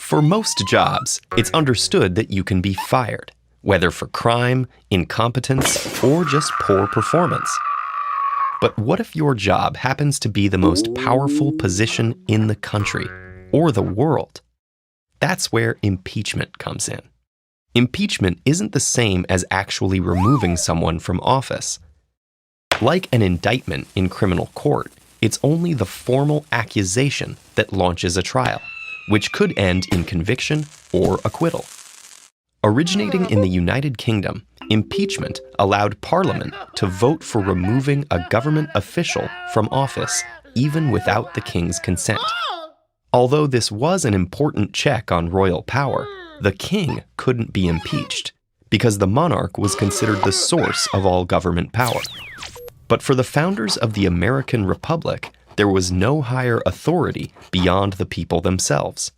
For most jobs, it's understood that you can be fired, whether for crime, incompetence, or just poor performance. But what if your job happens to be the most powerful position in the country, or the world? That's where impeachment comes in. Impeachment isn't the same as actually removing someone from office. Like an indictment in criminal court, it's only the formal accusation that launches a trial, which could end in conviction or acquittal. Originating in the United Kingdom, impeachment allowed Parliament to vote for removing a government official from office, even without the King's consent. Although this was an important check on royal power, the King couldn't be impeached, because the monarch was considered the source of all government power. But for the founders of the American Republic, there was no higher authority beyond the people themselves.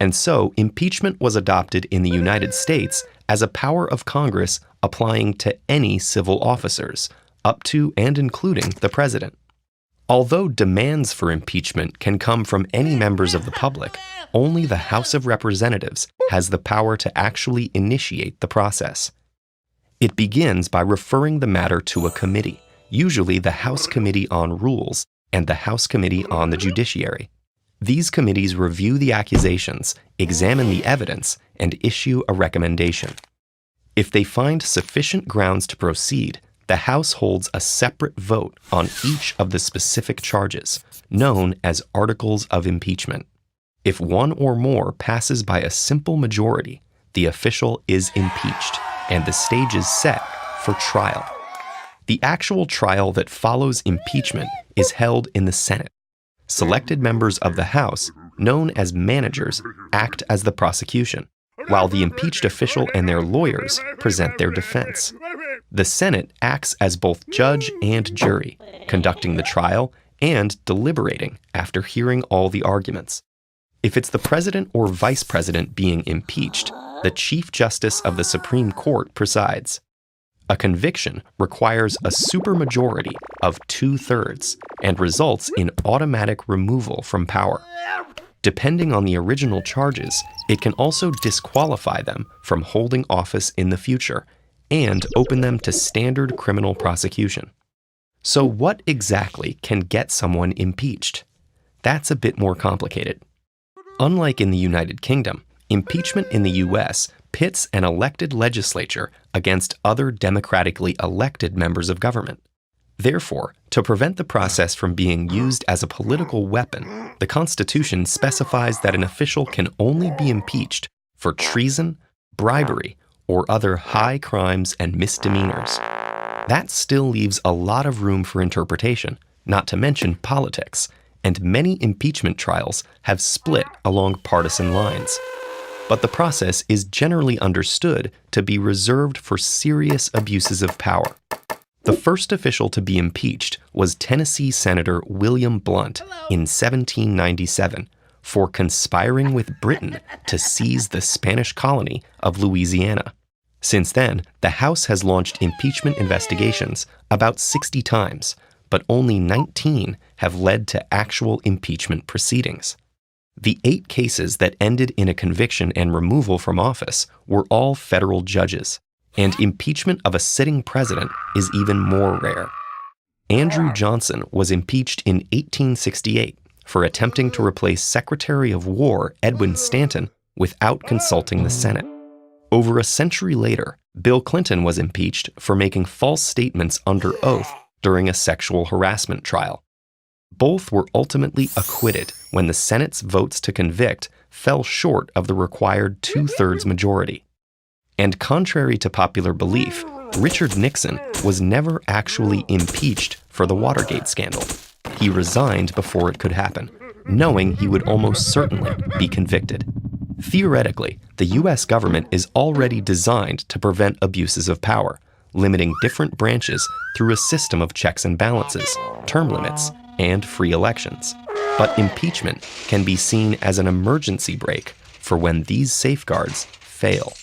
And so, impeachment was adopted in the United States as a power of Congress applying to any civil officers, up to and including the president. Although demands for impeachment can come from any members of the public, only the House of Representatives has the power to actually initiate the process. It begins by referring the matter to a committee, usually the House Committee on Rules and the House Committee on the Judiciary. These committees review the accusations, examine the evidence, and issue a recommendation. If they find sufficient grounds to proceed, the House holds a separate vote on each of the specific charges, known as articles of impeachment. If one or more passes by a simple majority, the official is impeached, and the stage is set for trial. The actual trial that follows impeachment is held in the Senate. Selected members of the House, known as managers, act as the prosecution, while the impeached official and their lawyers present their defense. The Senate acts as both judge and jury, conducting the trial and deliberating after hearing all the arguments. If it's the president or vice president being impeached, the Chief Justice of the Supreme Court presides. A conviction requires a supermajority of 2/3 and results in automatic removal from power. Depending on the original charges, it can also disqualify them from holding office in the future and open them to standard criminal prosecution. So what exactly can get someone impeached? That's a bit more complicated. Unlike in the United Kingdom, impeachment in the US pits an elected legislature against other democratically elected members of government. Therefore, to prevent the process from being used as a political weapon, the Constitution specifies that an official can only be impeached for treason, bribery, or other high crimes and misdemeanors. That still leaves a lot of room for interpretation, not to mention politics, and many impeachment trials have split along partisan lines. But the process is generally understood to be reserved for serious abuses of power. The first official to be impeached was Tennessee Senator William Blount in 1797 for conspiring with Britain to seize the Spanish colony of Louisiana. Since then, the House has launched impeachment investigations about 60 times, but only 19 have led to actual impeachment proceedings. The 8 cases that ended in a conviction and removal from office were all federal judges, and impeachment of a sitting president is even more rare. Andrew Johnson was impeached in 1868 for attempting to replace Secretary of War Edwin Stanton without consulting the Senate. Over a century later, Bill Clinton was impeached for making false statements under oath during a sexual harassment trial. Both were ultimately acquitted when the Senate's votes to convict fell short of the required 2/3 majority. And contrary to popular belief, Richard Nixon was never actually impeached for the Watergate scandal. He resigned before it could happen, knowing he would almost certainly be convicted. Theoretically, the US government is already designed to prevent abuses of power, limiting different branches through a system of checks and balances, term limits, and free elections. But impeachment can be seen as an emergency brake for when these safeguards fail.